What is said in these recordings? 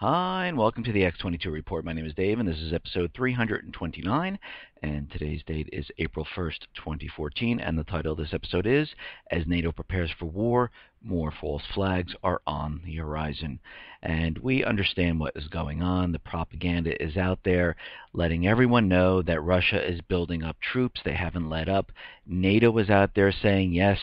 Hi, and welcome to the X22 Report. My name is Dave, and this is episode 329, and today's date is April 1st, 2014, and the title of this episode is, As NATO Prepares for War, More False Flags Are on the Horizon. And we understand what is going on. The propaganda is out there letting everyone know that Russia is building up troops. They haven't let up. NATO is out there saying, yes,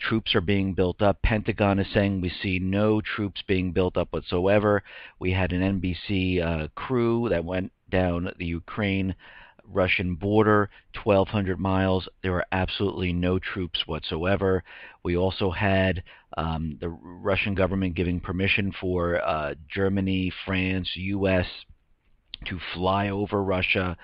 troops are being built up. Pentagon is saying we see no troops being built up whatsoever. We had an NBC crew that went down the Ukraine-Russian border, 1,200 miles. There were absolutely no troops whatsoever. We also had the Russian government giving permission for Germany, France, U.S. to fly over Russia,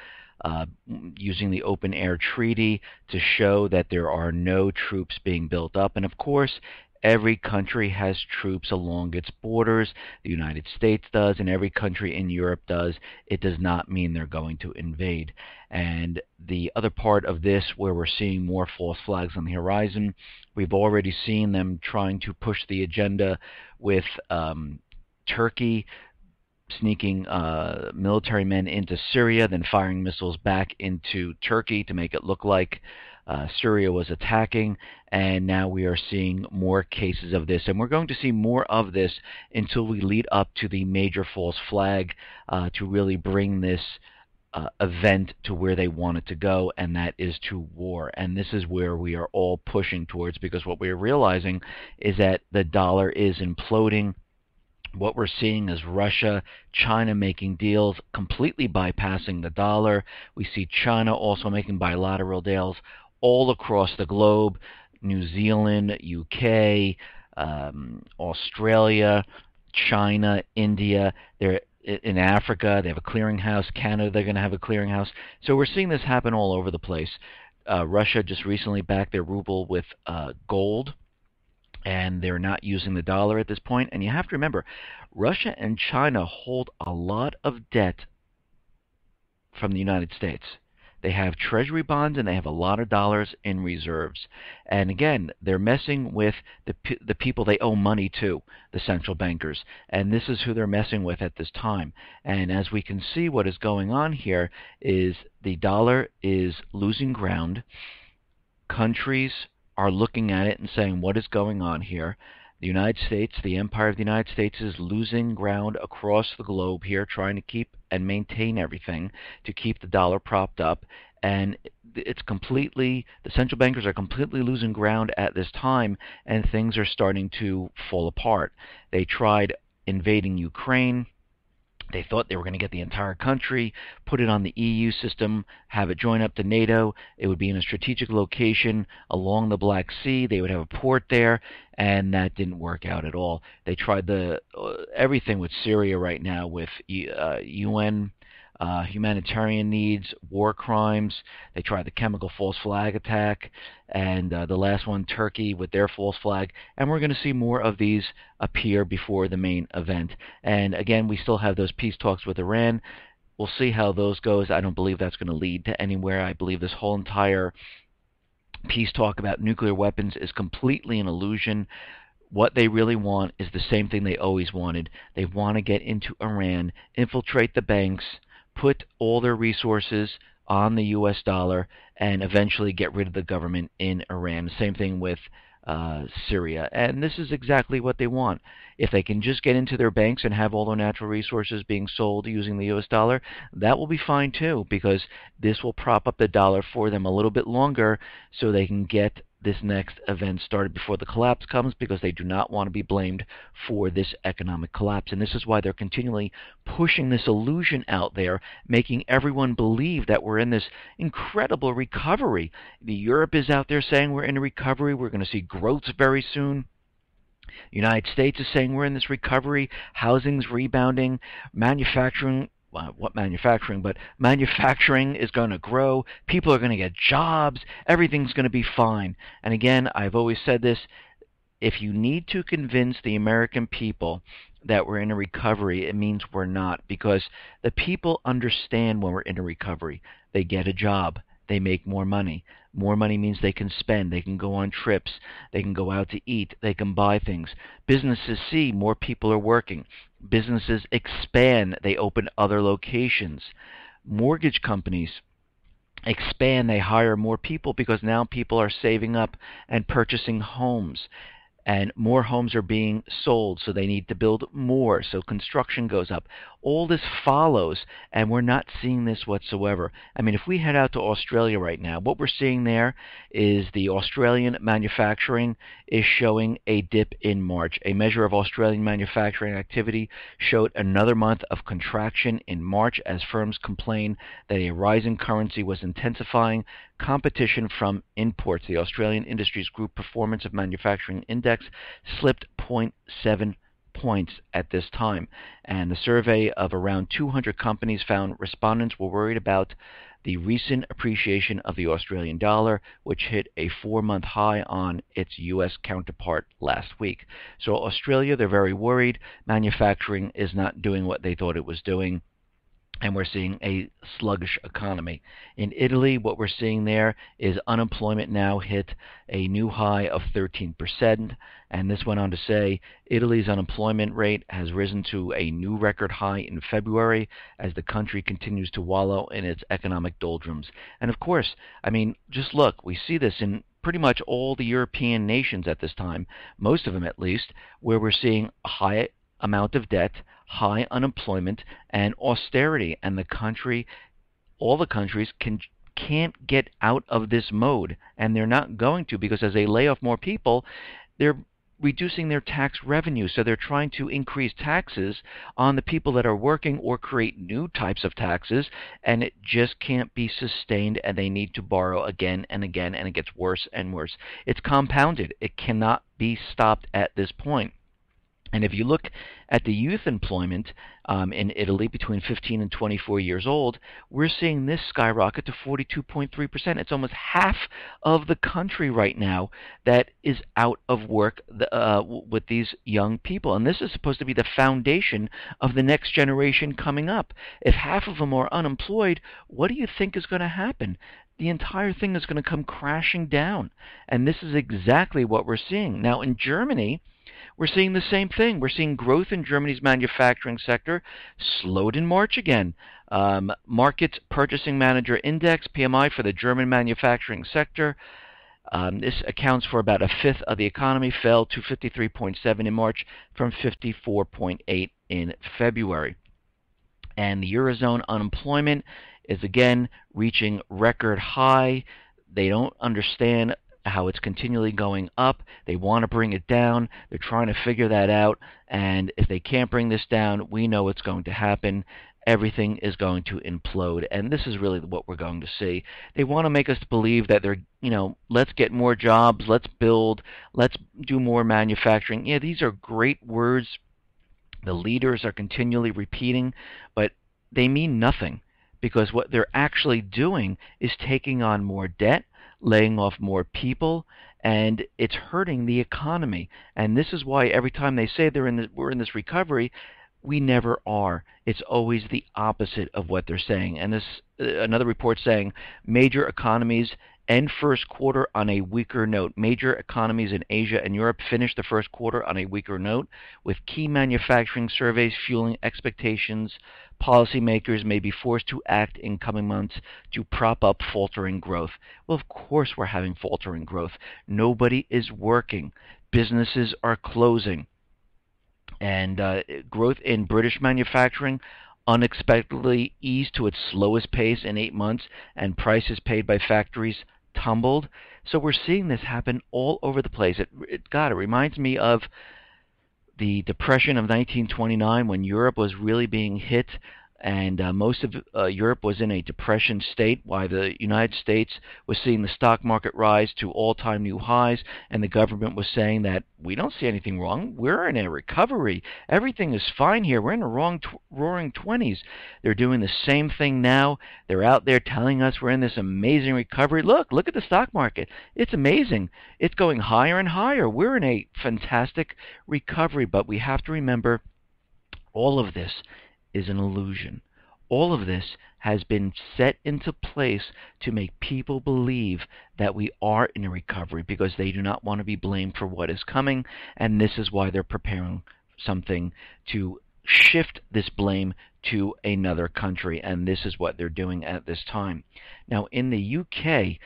using the open air treaty to show that there are no troops being built up. And of course, every country has troops along its borders. The United States does, and every country in Europe does. It does not mean they're going to invade. And the other part of this, where we're seeing more false flags on the horizon, we've already seen them trying to push the agenda with Turkey sneaking military men into Syria, then firing missiles back into Turkey to make it look like Syria was attacking, and now we are seeing more cases of this, and we're going to see more of this until we lead up to the major false flag to really bring this event to where they want it to go, and that is to war. And this is where we are all pushing towards, because what we are realizing is that the dollar is imploding. What we're seeing is Russia, China making deals, completely bypassing the dollar. We see China also making bilateral deals all across the globe. New Zealand, UK, Australia, China, India. They're in Africa. They have a clearinghouse. Canada, they're going to have a clearinghouse. So we're seeing this happen all over the place. Russia just recently backed their ruble with gold, and they're not using the dollar at this point. And you have to remember, Russia and China hold a lot of debt from the United States. They have treasury bonds, and they have a lot of dollars in reserves. And again, they're messing with the people they owe money to, the central bankers. And this is who they're messing with at this time. And as we can see, what is going on here is the dollar is losing ground. Countries are looking at it and saying, what is going on here? The United States, the empire of the United States, is losing ground across the globe here, trying to keep and maintain everything to keep the dollar propped up. And it's completely, the central bankers are completely losing ground at this time, and things are starting to fall apart. They tried invading Ukraine. They thought they were going to get the entire country, put it on the EU system, have it join up to NATO. It would be in a strategic location along the Black Sea. They would have a port there, and that didn't work out at all. They tried everything with Syria right now, with UN humanitarian needs, war crimes. They tried the chemical false flag attack, and the last one, Turkey, with their false flag. And we're going to see more of these appear before the main event. And again, we still have those peace talks with Iran. We'll see how those goes. I don't believe that's going to lead to anywhere. I believe this whole entire peace talk about nuclear weapons is completely an illusion. What they really want is the same thing they always wanted. They want to get into Iran, infiltrate the banks, put all their resources on the U.S. dollar, and eventually get rid of the government in Iran. Same thing with Syria. And this is exactly what they want. If they can just get into their banks and have all their natural resources being sold using the U.S. dollar, that will be fine too, because this will prop up the dollar for them a little bit longer so they can get this next event started before the collapse comes, because they do not want to be blamed for this economic collapse. And this is why they're continually pushing this illusion out there, making everyone believe that we're in this incredible recovery. Europe is out there saying we're in a recovery. We're going to see growth very soon. United States is saying we're in this recovery. Housing's rebounding. Manufacturing, what manufacturing, but manufacturing is going to grow. People are going to get jobs. Everything's going to be fine. And again, I've always said this, if you need to convince the American people that we're in a recovery, it means we're not, because the people understand when we're in a recovery. They get a job. They make more money. More money means they can spend, they can go on trips, they can go out to eat, they can buy things. Businesses see more people are working. Businesses expand, they open other locations. Mortgage companies expand, they hire more people because now people are saving up and purchasing homes. And more homes are being sold, so they need to build more, so construction goes up. All this follows, and we're not seeing this whatsoever. I mean, if we head out to Australia right now, what we're seeing there is the Australian manufacturing is showing a dip in March. A measure of Australian manufacturing activity showed another month of contraction in March as firms complained that a rising currency was intensifying competition from imports. The Australian Industries Group Performance of Manufacturing Index slipped 0.7 points at this time. And the survey of around 200 companies found respondents were worried about the recent appreciation of the Australian dollar, which hit a 4-month high on its U.S. counterpart last week. So Australia, they're very worried. Manufacturing is not doing what they thought it was doing, and we're seeing a sluggish economy. In Italy, what we're seeing there is unemployment now hit a new high of 13%, and this went on to say Italy's unemployment rate has risen to a new record high in February as the country continues to wallow in its economic doldrums. And of course, I mean, just look, we see this in pretty much all the European nations at this time, most of them at least, where we're seeing a high amount of debt, high unemployment, and austerity, and all the countries can't get out of this mode, and they're not going to, because as they lay off more people, they're reducing their tax revenue, so they're trying to increase taxes on the people that are working or create new types of taxes, and it just can't be sustained, and they need to borrow again and again, and it gets worse and worse. It's compounded. It cannot be stopped at this point. And if you look at the youth employment in Italy between 15 and 24 years old, we're seeing this skyrocket to 42.3%. It's almost half of the country right now that is out of work with these young people. And this is supposed to be the foundation of the next generation coming up. If half of them are unemployed, what do you think is going to happen? The entire thing is going to come crashing down. And this is exactly what we're seeing. Now in Germany, we're seeing the same thing. We're seeing growth in Germany's manufacturing sector slowed in March again. Markets Purchasing Manager Index, PMI, for the German manufacturing sector, this accounts for about a fifth of the economy, fell to 53.7 in March from 54.8 in February. And the Eurozone unemployment is again reaching record high. They don't understand how it's continually going up. They want to bring it down. They're trying to figure that out. And if they can't bring this down, we know what's going to happen. Everything is going to implode. And this is really what we're going to see. They want to make us believe that they're, let's get more jobs, let's build, let's do more manufacturing. Yeah, these are great words the leaders are continually repeating, but they mean nothing, because what they're actually doing is taking on more debt, laying off more people, and it's hurting the economy. And this is why every time they say we're in this recovery, we never are. It's always the opposite of what they're saying. And this another report saying major economies end first quarter on a weaker note. Major economies in Asia and Europe finished the first quarter on a weaker note, with key manufacturing surveys fueling expectations policymakers may be forced to act in coming months to prop up faltering growth. Well, of course we're having faltering growth. Nobody is working. Businesses are closing. And growth in British manufacturing unexpectedly eased to its slowest pace in 8 months, and prices paid by factories tumbled. So we're seeing this happen all over the place. It reminds me of the Depression of 1929, when Europe was really being hit, and most of Europe was in a depression state, while the United States was seeing the stock market rise to all-time new highs, and the government was saying that we don't see anything wrong. We're in a recovery. Everything is fine here. We're in the roaring 20s. They're doing the same thing now. They're out there telling us we're in this amazing recovery. Look at the stock market. It's amazing. It's going higher and higher. We're in a fantastic recovery, but we have to remember all of this is an illusion. All of this has been set into place to make people believe that we are in a recovery because they do not want to be blamed for what is coming, and this is why they're preparing something to shift this blame to another country, and this is what they're doing at this time. Now, in the UK,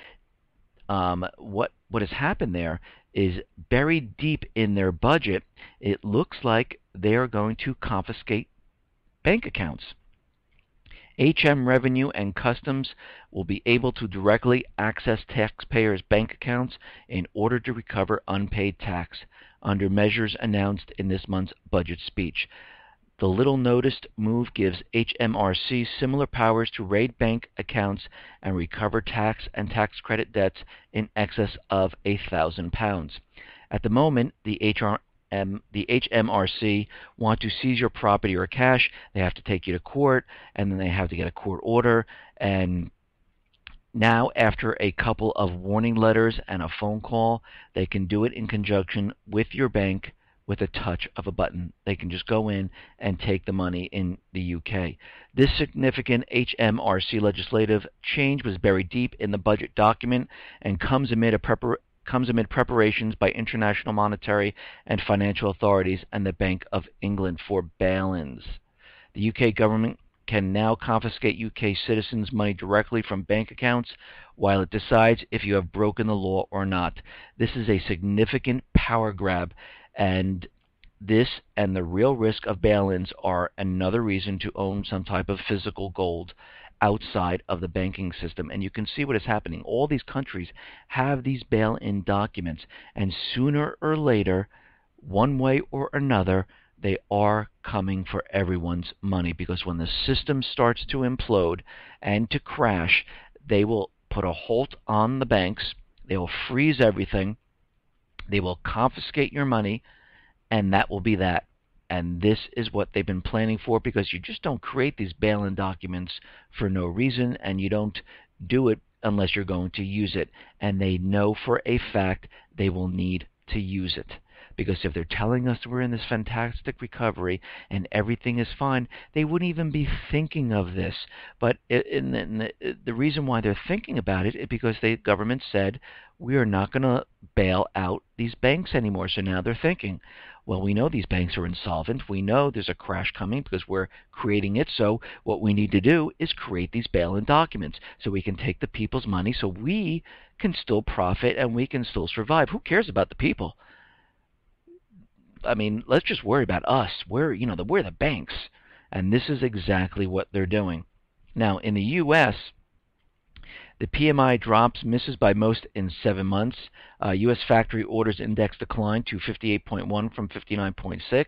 what has happened there is buried deep in their budget. It looks like they are going to confiscate bank accounts. HM Revenue and Customs will be able to directly access taxpayers' bank accounts in order to recover unpaid tax under measures announced in this month's budget speech. The little-noticed move gives HMRC similar powers to raid bank accounts and recover tax and tax credit debts in excess of £1,000. At the moment, the HMRC want to seize your property or cash. They have to take you to court, and then they have to get a court order. And now, after a couple of warning letters and a phone call, they can do it in conjunction with your bank with a touch of a button. They can just go in and take the money in the UK. This significant HMRC legislative change was buried deep in the budget document and comes amid preparations by international monetary and financial authorities and the Bank of England for bail-ins. The UK government can now confiscate UK citizens' money directly from bank accounts while it decides if you have broken the law or not. This is a significant power grab, and this and the real risk of bail-ins are another reason to own some type of physical gold outside of the banking system. And you can see what is happening. All these countries have these bail-in documents, and sooner or later, one way or another, they are coming for everyone's money, because when the system starts to implode and to crash, they will put a halt on the banks, they will freeze everything, they will confiscate your money, and that will be that. And this is what they've been planning for, because you just don't create these bail-in documents for no reason, and you don't do it unless you're going to use it. And they know for a fact they will need to use it. Because if they're telling us we're in this fantastic recovery and everything is fine, they wouldn't even be thinking of this. But the reason why they're thinking about it is because the government said, we are not going to bail out these banks anymore. So now they're thinking, well, we know these banks are insolvent. We know there's a crash coming because we're creating it. So what we need to do is create these bail-in documents so we can take the people's money so we can still profit and we can still survive. Who cares about the people? I mean, let's just worry about us. We're the banks. And this is exactly what they're doing. Now, in the U.S., the PMI drops, misses by most in 7 months. U.S. factory orders index declined to 58.1 from 59.6.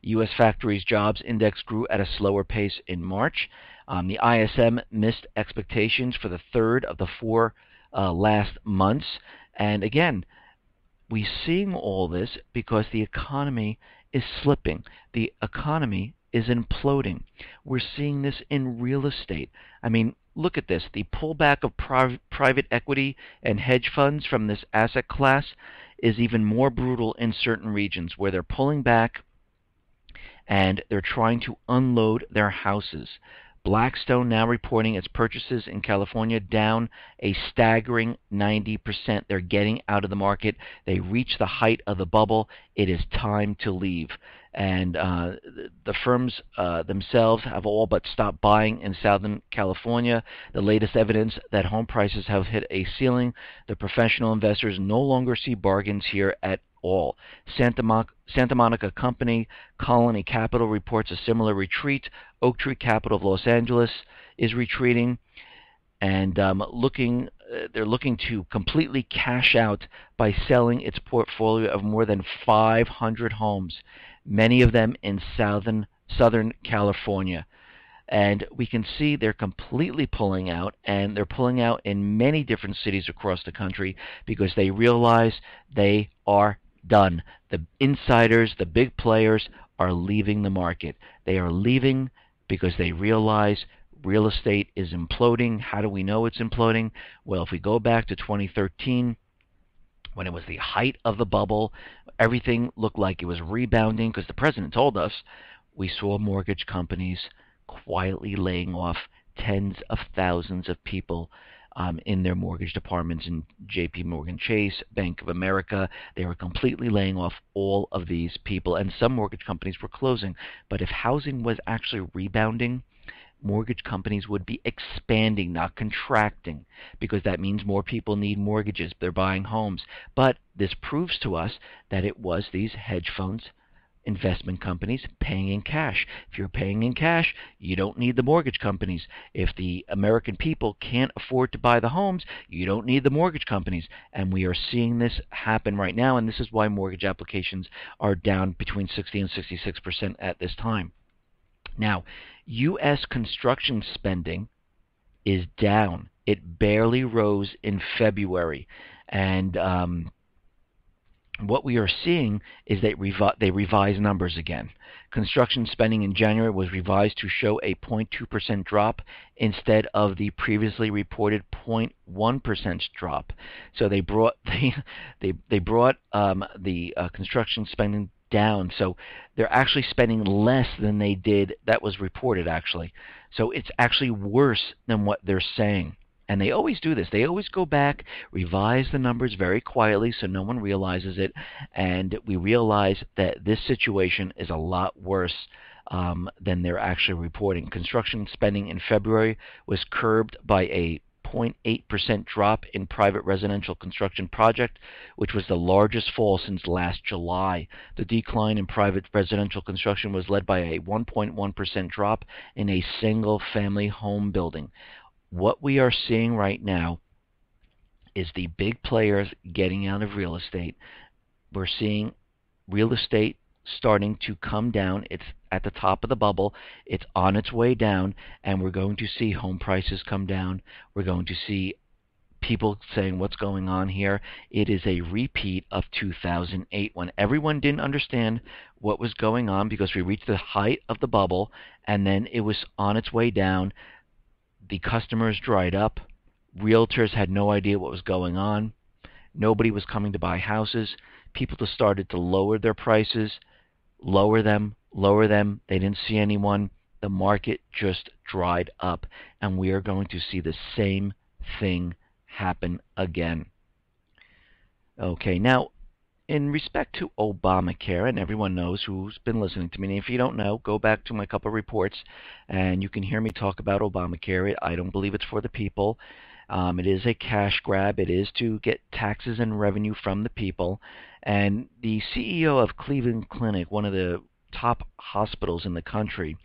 U.S. factories jobs index grew at a slower pace in March. The ISM missed expectations for the third of the 4 last months. And again, we're seeing all this because the economy is slipping. The economy is imploding. We're seeing this in real estate. I mean, look at this. The pullback of private equity and hedge funds from this asset class is even more brutal in certain regions where they're pulling back and they're trying to unload their houses. Blackstone now reporting its purchases in California down a staggering 90%. They're getting out of the market. They reached the height of the bubble. It is time to leave. And the firms themselves have all but stopped buying in Southern California. The latest evidence that home prices have hit a ceiling. The professional investors no longer see bargains here at all. Santa Monica company Colony Capital reports a similar retreat. Oaktree Capital of Los Angeles is retreating, and they're looking to completely cash out by selling its portfolio of more than 500 homes, many of them in Southern California. And we can see they're completely pulling out, and they're pulling out in many different cities across the country because they realize they are done. The insiders, the big players, are leaving the market. They are leaving because they realize real estate is imploding. How do we know it's imploding? Well, if we go back to 2013, when it was the height of the bubble, everything looked like it was rebounding because the president told us, we saw mortgage companies quietly laying off tens of thousands of people in their mortgage departments in JP Morgan Chase, Bank of America. They were completely laying off all of these people, and some mortgage companies were closing. But if housing was actually rebounding, mortgage companies would be expanding, not contracting, because that means more people need mortgages. They're buying homes. But this proves to us that it was these hedge funds, investment companies paying in cash. If you're paying in cash, you don't need the mortgage companies. If the American people can't afford to buy the homes, you don't need the mortgage companies. And we are seeing this happen right now, and this is why mortgage applications are down between 60 and 66% at this time. Now, U.S. construction spending is down. It barely rose in February. And what we are seeing is that they revise numbers again. Construction spending in January was revised to show a 0.2% drop instead of the previously reported 0.1% drop. So they brought the construction spending down. So they're actually spending less than they did. That was reported actually. So it's actually worse than what they're saying. And they always do this. They always go back, revise the numbers very quietly so no one realizes it, and we realize that this situation is a lot worse than they're actually reporting. Construction spending in February was curbed by a 0.8% drop in private residential construction project, which was the largest fall since last July. The decline in private residential construction was led by a 1.1% drop in a single-family home building. What we are seeing right now is the big players getting out of real estate. We're seeing real estate starting to come down. It's at the top of the bubble. It's on its way down, and we're going to see home prices come down. We're going to see people saying, what's going on here? It is a repeat of 2008 when everyone didn't understand what was going on because we reached the height of the bubble, and then it was on its way down. The customers dried up. Realtors had no idea what was going on. Nobody was coming to buy houses. People just started to lower their prices, lower them. They didn't see anyone. The market just dried up. And we are going to see the same thing happen again. Okay, now, in respect to Obamacare, and everyone knows who's been listening to me, and if you don't know, go back to my couple of reports, and you can hear me talk about Obamacare. I don't believe it's for the people. It is a cash grab. It is to get taxes and revenue from the people. And the CEO of Cleveland Clinic, one of the top hospitals in the country,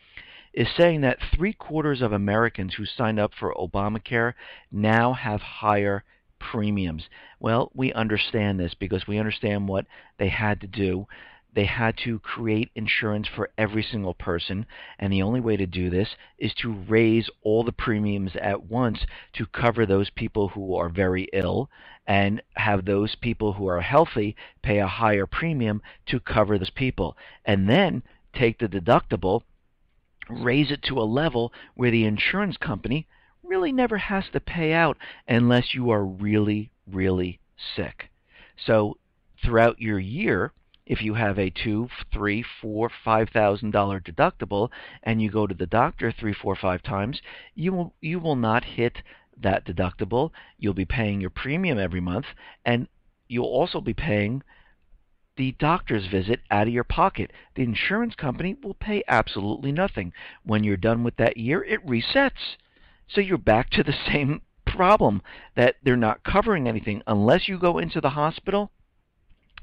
is saying that 3/4 of Americans who signed up for Obamacare now have higher premiums. Well, we understand this because we understand what they had to do. They had to create insurance for every single person, and the only way to do this is to raise all the premiums at once to cover those people who are very ill and have those people who are healthy pay a higher premium to cover those people, and then take the deductible, raise it to a level where the insurance company really never has to pay out unless you are really, really sick. So throughout your year, if you have a $2,000, $3,000, $4,000, $5,000 deductible and you go to the doctor 3, 4, 5 times, you will not hit that deductible. You'll be paying your premium every month, and you'll also be paying the doctor's visit out of your pocket. The insurance company will pay absolutely nothing. When you're done with that year, it resets. So you're back to the same problem that they're not covering anything. Unless you go into the hospital,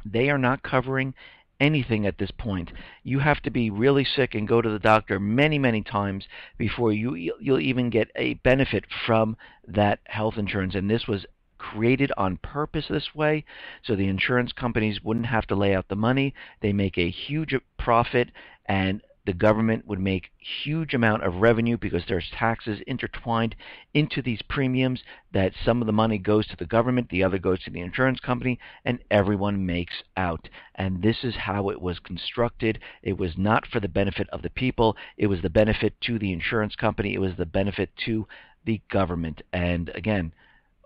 they are not covering anything at this point. You have to be really sick and go to the doctor many, many times before you'll even get a benefit from that health insurance. And this was created on purpose this way so the insurance companies wouldn't have to lay out the money. They make a huge profit, and the government would make huge amount of revenue because there's taxes intertwined into these premiums, that some of the money goes to the government, the other goes to the insurance company, and everyone makes out. And this is how it was constructed. It was not for the benefit of the people. It was the benefit to the insurance company. It was the benefit to the government. And again,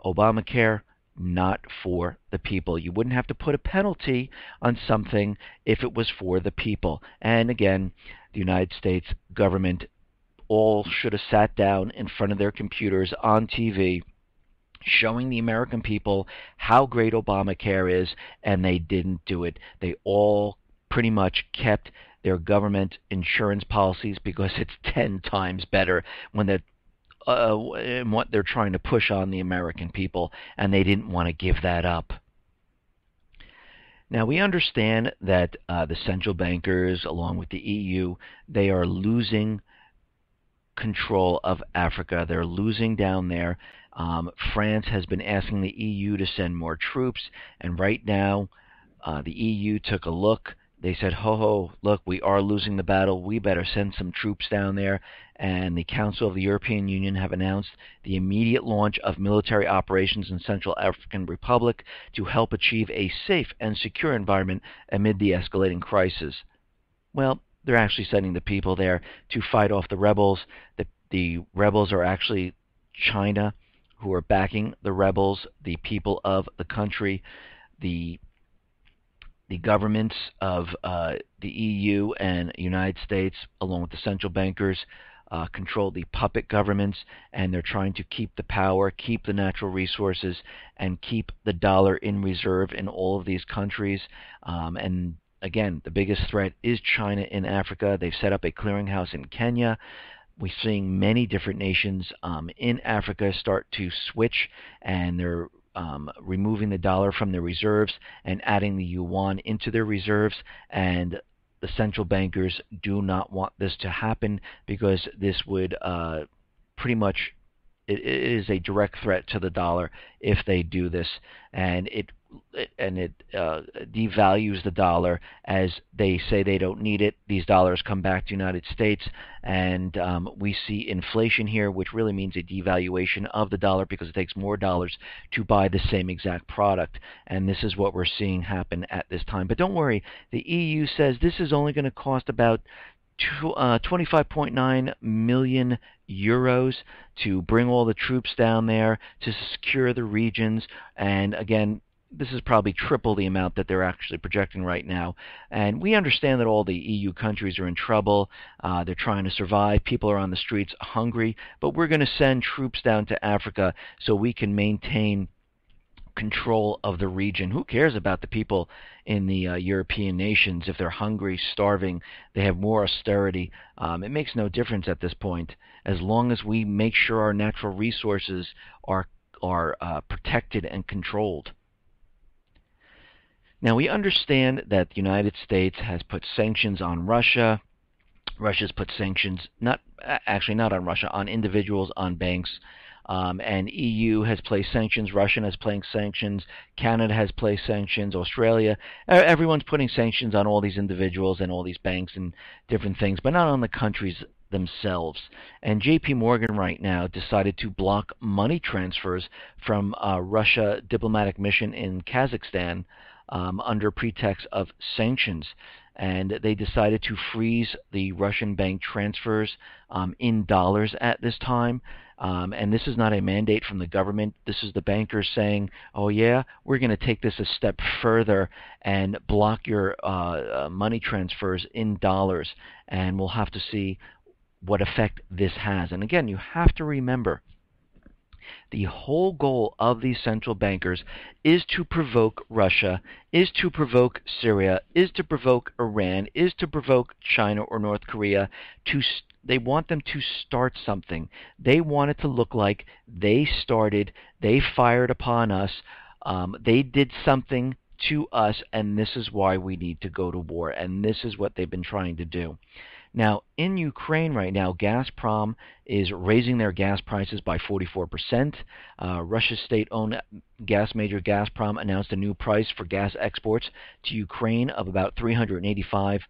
Obamacare, not for the people. You wouldn't have to put a penalty on something if it was for the people. And again, the United States government all should have sat down in front of their computers on TV showing the American people how great Obamacare is, and they didn't do it. They all pretty much kept their government insurance policies because it's 10 times better when they're in what they're trying to push on the American people, and they didn't want to give that up. Now, we understand that the central bankers, along with the EU, they are losing control of Africa. They're losing down there. France has been asking the EU to send more troops, and right now the EU took a look. They said, ho, look, we are losing the battle. We better send some troops down there. And the Council of the European Union have announced the immediate launch of military operations in Central African Republic to help achieve a safe and secure environment amid the escalating crisis. Well, they're actually sending the people there to fight off the rebels. The rebels are actually China, who are backing the rebels, the people of the country. The governments of the EU and United States, along with the central bankers, control the puppet governments, and they're trying to keep the power, keep the natural resources, and keep the dollar in reserve in all of these countries. And again, the biggest threat is China in Africa. They've set up a clearinghouse in Kenya. We're seeing many different nations in Africa start to switch, and they're removing the dollar from their reserves and adding the yuan into their reserves. And the central bankers do not want this to happen because this would pretty much, it is a direct threat to the dollar if they do this, and it devalues the dollar. As they say they don't need it, these dollars come back to the United States, and we see inflation here, which really means a devaluation of the dollar because it takes more dollars to buy the same exact product. And this is what we're seeing happen at this time. But don't worry, the EU says this is only going to cost about 25.9 million euros to bring all the troops down there to secure the regions. And again, this is probably triple the amount that they're actually projecting right now. And we understand that all the EU countries are in trouble. They're trying to survive. People are on the streets hungry. But we're going to send troops down to Africa so we can maintain control of the region. Who cares about the people in the European nations? If they're hungry, starving, they have more austerity, it makes no difference at this point, as long as we make sure our natural resources are protected and controlled. Now, we understand that the United States has put sanctions on Russia. Russia's put sanctions, not on Russia, on individuals, on banks. And EU has placed sanctions, Russia has placed sanctions, Canada has placed sanctions, Australia. Everyone's putting sanctions on all these individuals and all these banks and different things, but not on the countries themselves. And JP Morgan right now decided to block money transfers from Russia diplomatic mission in Kazakhstan under pretext of sanctions. And they decided to freeze the Russian bank transfers in dollars at this time. And this is not a mandate from the government. This is the bankers saying, oh yeah, we're going to take this a step further and block your money transfers in dollars. And we'll have to see what effect this has. And again, you have to remember, the whole goal of these central bankers is to provoke Russia, is to provoke Syria, is to provoke Iran, is to provoke China or North Korea. They want them to start something. They want it to look like they started, they fired upon us, they did something to us, and this is why we need to go to war. And this is what they've been trying to do. Now, in Ukraine right now, Gazprom is raising their gas prices by 44%. Russia's state-owned gas major Gazprom announced a new price for gas exports to Ukraine of about $385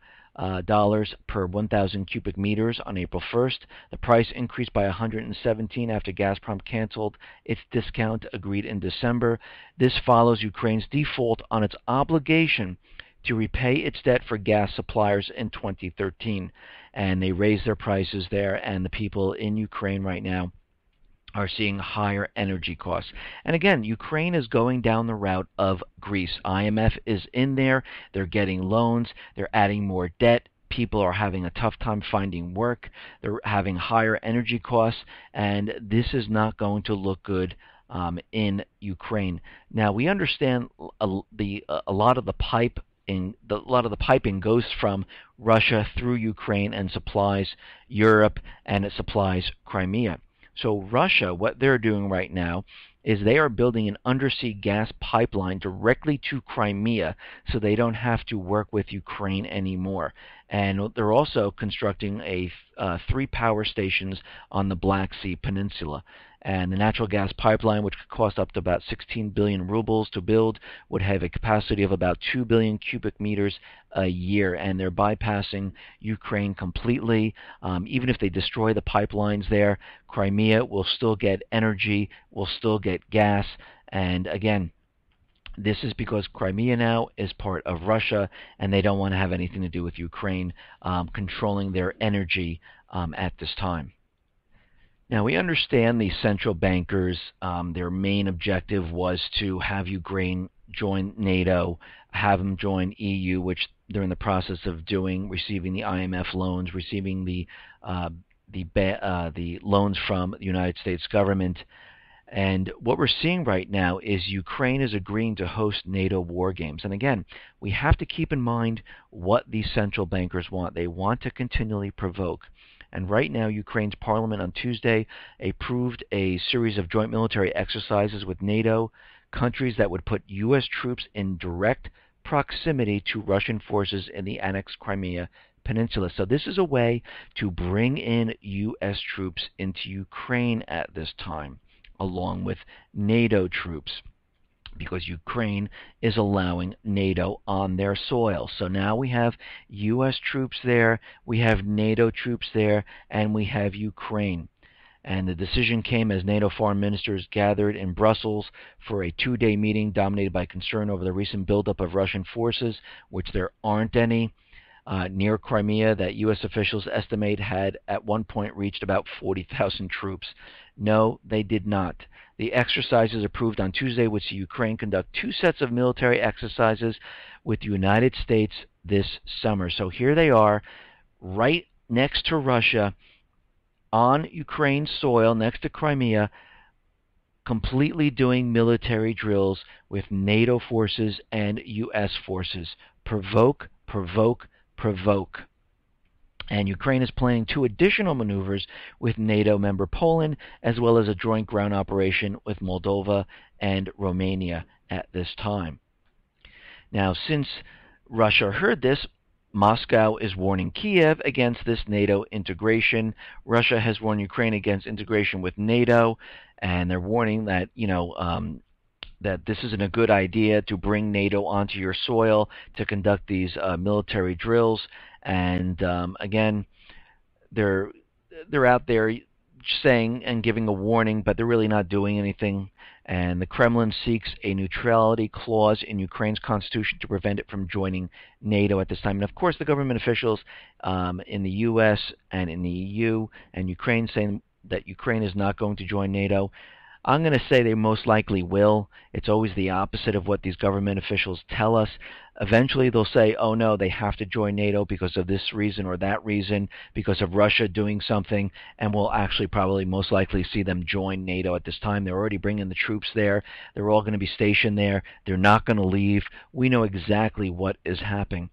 per 1,000 cubic meters on April 1st. The price increased by 117 after Gazprom canceled its discount agreed in December. This follows Ukraine's default on its obligation to repay its debt for gas suppliers in 2013. And they raised their prices there, and the people in Ukraine right now are seeing higher energy costs. And again, Ukraine is going down the route of Greece. IMF is in there. They're getting loans. They're adding more debt. People are having a tough time finding work. They're having higher energy costs, and this is not going to look good in Ukraine. Now we understand a lot of the piping goes from Russia through Ukraine and supplies Europe, and it supplies Crimea. So Russia, what they're doing right now is they are building an undersea gas pipeline directly to Crimea so they don't have to work with Ukraine anymore. And they're also constructing 3 power stations on the Black Sea Peninsula. And the natural gas pipeline, which could cost up to about 16 billion rubles to build, would have a capacity of about 2 billion cubic meters a year. And they're bypassing Ukraine completely. Even if they destroy the pipelines there, Crimea will still get energy, will still get gas. And again, this is because Crimea now is part of Russia, and they don't want to have anything to do with Ukraine controlling their energy at this time. Now, we understand the central bankers, their main objective was to have Ukraine join NATO, have them join EU, which they're in the process of doing, receiving the IMF loans, receiving the loans from the United States government. And what we're seeing right now is Ukraine is agreeing to host NATO war games. And again, we have to keep in mind what these central bankers want. They want to continually provoke. And right now, Ukraine's parliament on Tuesday approved a series of joint military exercises with NATO, countries that would put U.S. troops in direct proximity to Russian forces in the annexed Crimea Peninsula. So this is a way to bring in U.S. troops into Ukraine at this time, along with NATO troops, because Ukraine is allowing NATO on their soil. So now we have U.S. troops there, we have NATO troops there, and we have Ukraine. And the decision came as NATO foreign ministers gathered in Brussels for a 2-day meeting dominated by concern over the recent buildup of Russian forces, which there aren't any, near Crimea that U.S. officials estimate had at one point reached about 40,000 troops. No, they did not. The exercises approved on Tuesday would see Ukraine conduct 2 sets of military exercises with the United States this summer. So here they are, right next to Russia, on Ukraine's soil, next to Crimea, completely doing military drills with NATO forces and U.S. forces. Provoke, provoke, provoke. And Ukraine is planning 2 additional maneuvers with NATO member Poland, as well as a joint ground operation with Moldova and Romania at this time. Now, since Russia heard this, Moscow is warning Kiev against this NATO integration. Russia has warned Ukraine against integration with NATO, and they're warning that, that this isn't a good idea to bring NATO onto your soil to conduct these military drills. And again, they're out there saying and giving a warning, but they're really not doing anything. And the Kremlin seeks a neutrality clause in Ukraine's constitution to prevent it from joining NATO at this time. And of course, the government officials in the U.S. and in the EU and Ukraine saying that Ukraine is not going to join NATO. I'm going to say they most likely will. It's always the opposite of what these government officials tell us. Eventually they'll say, oh no, they have to join NATO because of this reason or that reason, because of Russia doing something, and we'll actually probably most likely see them join NATO at this time. They're already bringing the troops there. They're all going to be stationed there. They're not going to leave. We know exactly what is happening.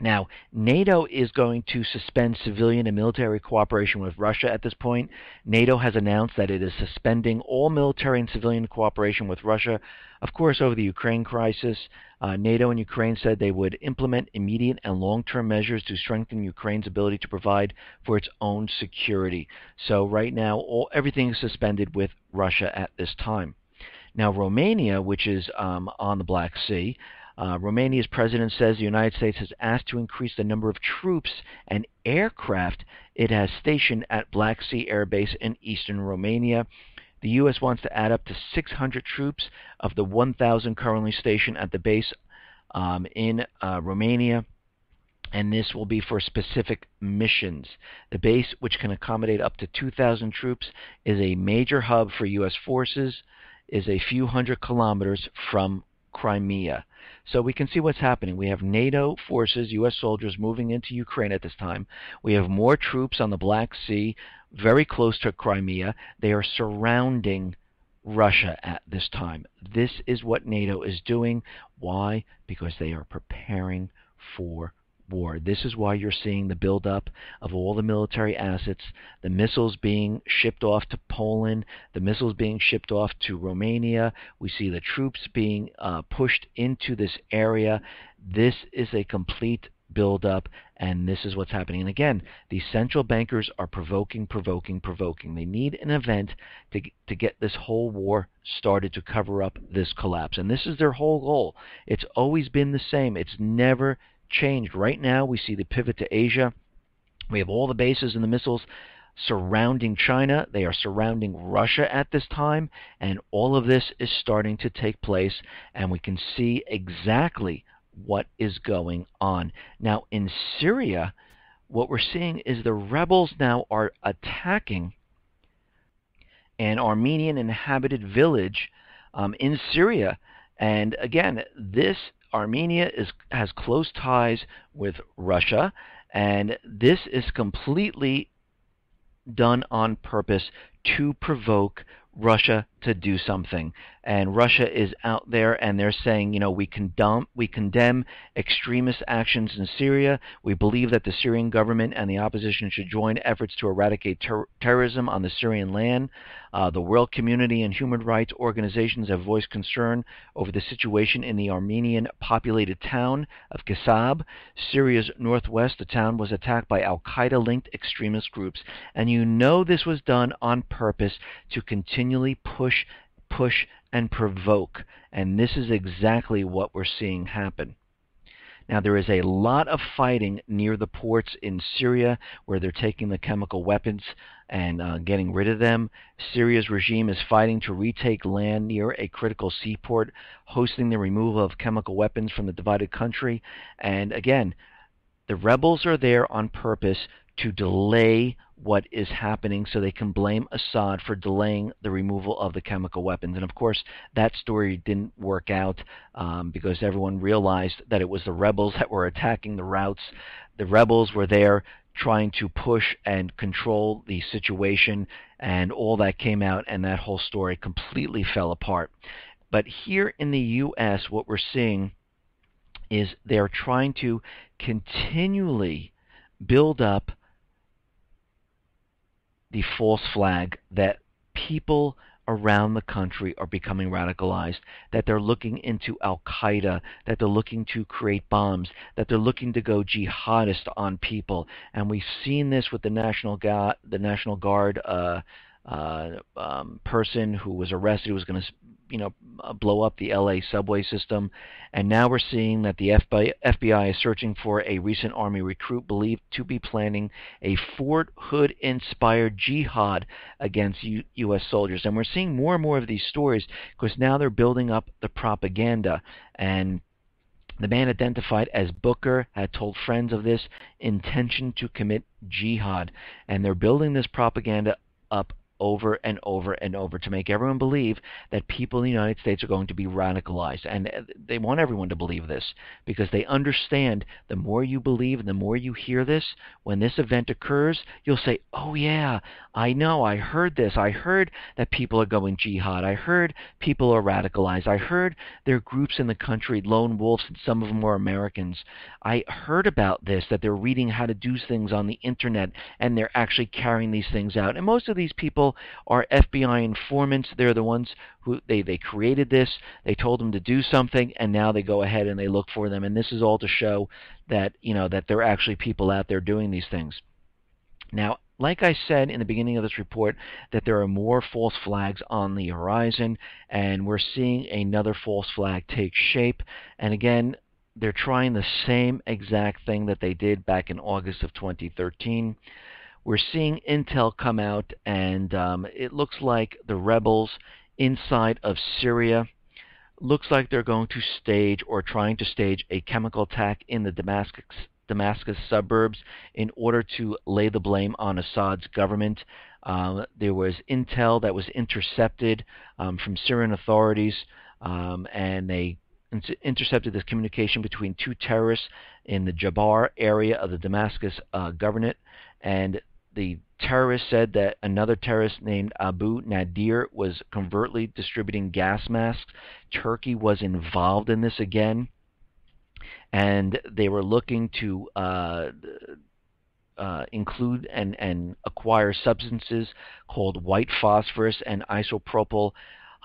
Now, NATO is going to suspend civilian and military cooperation with Russia at this point. NATO has announced that it is suspending all military and civilian cooperation with Russia, of course, over the Ukraine crisis. NATO and Ukraine said they would implement immediate and long-term measures to strengthen Ukraine's ability to provide for its own security. So right now, everything is suspended with Russia at this time. Now, Romania, which is on the Black Sea, Romania's president says the United States has asked to increase the number of troops and aircraft it has stationed at Black Sea Air Base in eastern Romania. The U.S. wants to add up to 600 troops of the 1,000 currently stationed at the base in Romania, and this will be for specific missions. The base, which can accommodate up to 2,000 troops, is a major hub for U.S. forces, is a few hundred kilometers from Crimea. So we can see what's happening. We have NATO forces, U.S. soldiers moving into Ukraine at this time. We have more troops on the Black Sea, very close to Crimea. They are surrounding Russia at this time. This is what NATO is doing. Why? Because they are preparing for war. This is why you're seeing the buildup of all the military assets, the missiles being shipped off to Poland, the missiles being shipped off to Romania. We see the troops being pushed into this area. This is a complete buildup, and this is what's happening. And again, these central bankers are provoking. They need an event to get this whole war started, to cover up this collapse. And this is their whole goal. It's always been the same. It's never changed. Right now, we see the pivot to Asia. We have all the bases and the missiles surrounding China. They are surrounding Russia at this time, and all of this is starting to take place, and we can see exactly what is going on. Now, in Syria, what we're seeing is the rebels now are attacking an Armenian inhabited village in Syria. And again, this Armenia has close ties with Russia, and this is completely done on purpose to provoke Russia to do something. And Russia is out there, and they're saying, we condemn extremist actions in Syria. We believe that the Syrian government and the opposition should join efforts to eradicate terrorism on the Syrian land. The world community and human rights organizations have voiced concern over the situation in the Armenian-populated town of Kasab, Syria's northwest. The town was attacked by al-Qaeda-linked extremist groups. And this was done on purpose to continually push and provoke. And this is exactly what we're seeing happen. Now, there is a lot of fighting near the ports in Syria where they're taking the chemical weapons and getting rid of them. Syria's regime is fighting to retake land near a critical seaport, hosting the removal of chemical weapons from the divided country. And again, the rebels are there on purpose to delay what is happening so they can blame Assad for delaying the removal of the chemical weapons. And of course, that story didn't work out because everyone realized that it was the rebels that were attacking the routes. The rebels were there trying to push and control the situation, and all that came out, and that whole story completely fell apart. But here in the U.S., what we're seeing is they're trying to continually build up the false flag that people around the country are becoming radicalized, that they're looking into al-Qaeda, that they're looking to create bombs, that they're looking to go jihadist on people. And we've seen this with the National Guard person who was arrested, who was going to blow up the LA subway system. And now we're seeing that the FBI is searching for a recent Army recruit believed to be planning a Fort Hood-inspired jihad against U.S. soldiers. And we're seeing more and more of these stories because now they're building up the propaganda. And the man identified as Booker had told friends of this intention to commit jihad. And they're building this propaganda up over and over and over to make everyone believe that people in the United States are going to be radicalized. And they want everyone to believe this because they understand the more you believe and the more you hear this, when this event occurs, you'll say, oh yeah, I know, I heard this. I heard that people are going jihad. I heard people are radicalized. I heard there are groups in the country, lone wolves, and some of them are Americans. I heard about this, that they're reading how to do things on the internet and they're actually carrying these things out. And most of these people are FBI informants. They're the ones who they created this. They told them to do something, and now they go ahead and they look for them. And this is all to show that that there are actually people out there doing these things. Now, like I said in the beginning of this report, that there are more false flags on the horizon, and we're seeing another false flag take shape. And again, they're trying the same exact thing that they did back in August of 2013. We're seeing intel come out, and it looks like the rebels inside of Syria looks like they're going to stage or trying to stage a chemical attack in the Damascus suburbs in order to lay the blame on Assad's government. There was intel that was intercepted from Syrian authorities, and they intercepted this communication between two terrorists in the Jabar area of the Damascus governorate, and the terrorist said that another terrorist named Abu Nadir was covertly distributing gas masks. Turkey was involved in this again, and they were looking to include and acquire substances called white phosphorus and isopropyl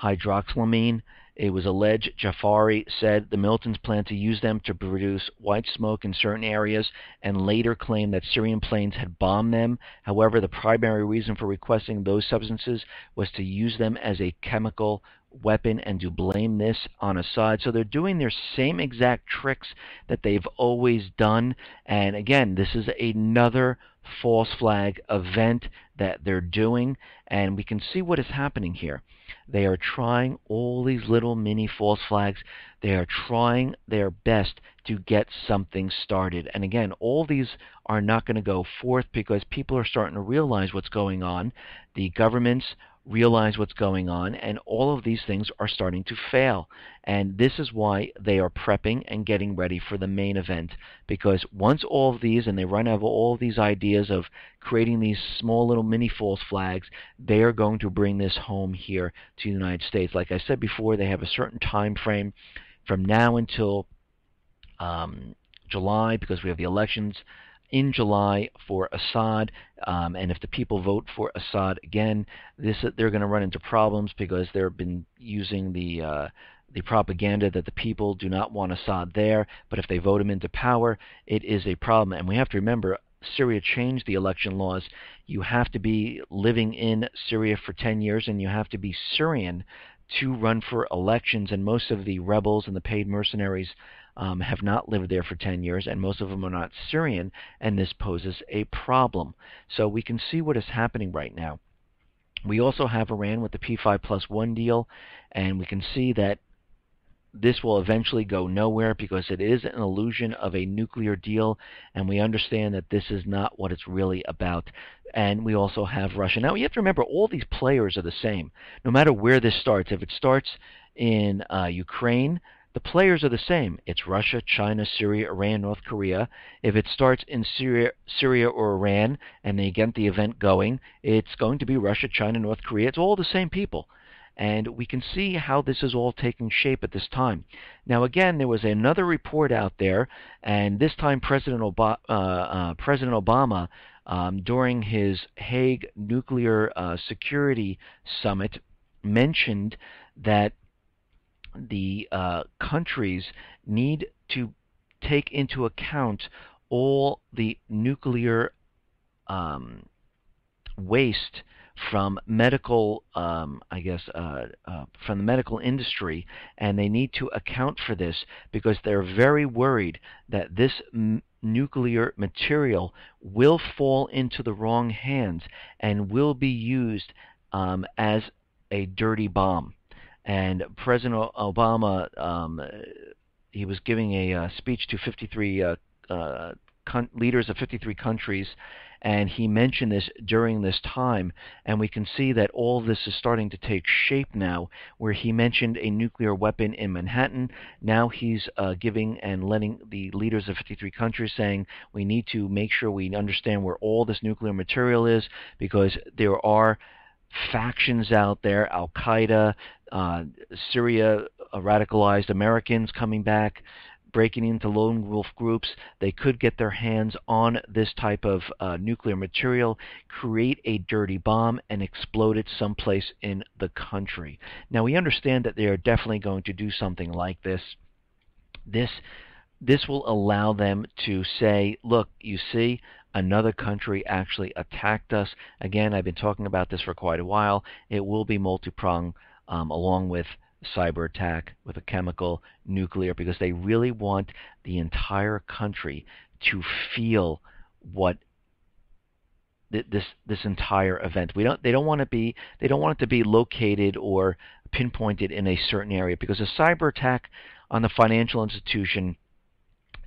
hydroxylamine. It was alleged Jafari said the militants planned to use them to produce white smoke in certain areas, and later claimed that Syrian planes had bombed them. However, the primary reason for requesting those substances was to use them as a chemical weapon and to blame this on Assad. So they're doing their same exact tricks that they've always done. And again, this is another false flag event that they're doing, and we can see what is happening here. They are trying all these little mini false flags. They are trying their best to get something started. And again, all these are not going to go forth because people are starting to realize what's going on. The governments realize what's going on, and all of these things are starting to fail. And this is why they are prepping and getting ready for the main event, because once all of these, and they run out of all of these ideas of creating these small little mini false flags, they are going to bring this home here to the United States. Like I said before, they have a certain time frame from now until July, because we have the elections in July for Assad, and if the people vote for Assad again, they're going to run into problems because they've been using the propaganda that the people do not want Assad there, but if they vote him into power, it is a problem. And we have to remember, Syria changed the election laws. You have to be living in Syria for 10 years, and you have to be Syrian to run for elections, and most of the rebels and the paid mercenaries have not lived there for 10 years, and most of them are not Syrian, and this poses a problem. So we can see what is happening right now. We also have Iran with the P5+1 deal, and we can see that this will eventually go nowhere because it is an illusion of a nuclear deal, and we understand that this is not what it's really about. And we also have Russia. Now, you have to remember, all these players are the same, no matter where this starts. If it starts in Ukraine, the players are the same. It's Russia, China, Syria, Iran, North Korea. If it starts in Syria or Iran, and they get the event going, it's going to be Russia, China, North Korea. It's all the same people. And we can see how this is all taking shape at this time. Now, again, there was another report out there, and this time President Obama, during his Hague Nuclear Security Summit, mentioned that the countries need to take into account all the nuclear waste from medical, from the medical industry, and they need to account for this because they're very worried that this nuclear material will fall into the wrong hands and will be used as a dirty bomb. And President Obama, he was giving a speech to 53 leaders of 53 countries, and he mentioned this during this time, and we can see that all this is starting to take shape now, where he mentioned a nuclear weapon in Manhattan. Now he's giving and letting the leaders of 53 countries saying we need to make sure we understand where all this nuclear material is, because there are factions out there, Al-Qaeda, Syria, radicalized Americans coming back, breaking into lone wolf groups. They could get their hands on this type of nuclear material, create a dirty bomb, and explode it someplace in the country. Now, we understand that they are definitely going to do something like this. This will allow them to say, look, you see, another country actually attacked us. Again, I've been talking about this for quite a while. It will be multi-pronged, along with cyber attack, with a chemical, nuclear, because they really want the entire country to feel what this entire event. They don't want it to be located or pinpointed in a certain area, because a cyber attack on the financial institution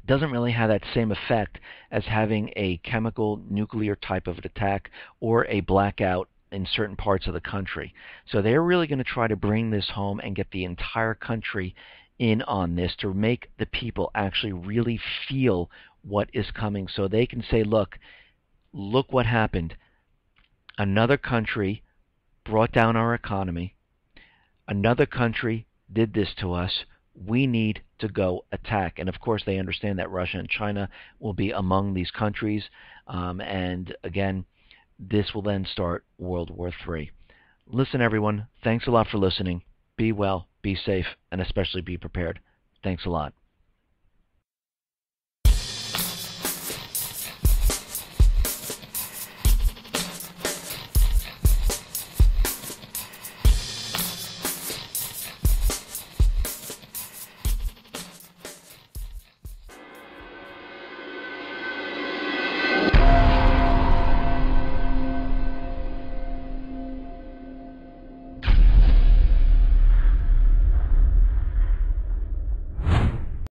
doesn't really have that same effect as having a chemical, nuclear type of attack or a blackout in certain parts of the country. So they're really going to try to bring this home and get the entire country in on this, to make the people actually really feel what is coming, so they can say, look what happened. Another country brought down our economy. Another country did this to us. We need to go attack. And of course, they understand that Russia and China will be among these countries. And again, this will then start World War III. Listen, everyone, thanks a lot for listening. Be well, be safe, and especially be prepared. Thanks a lot.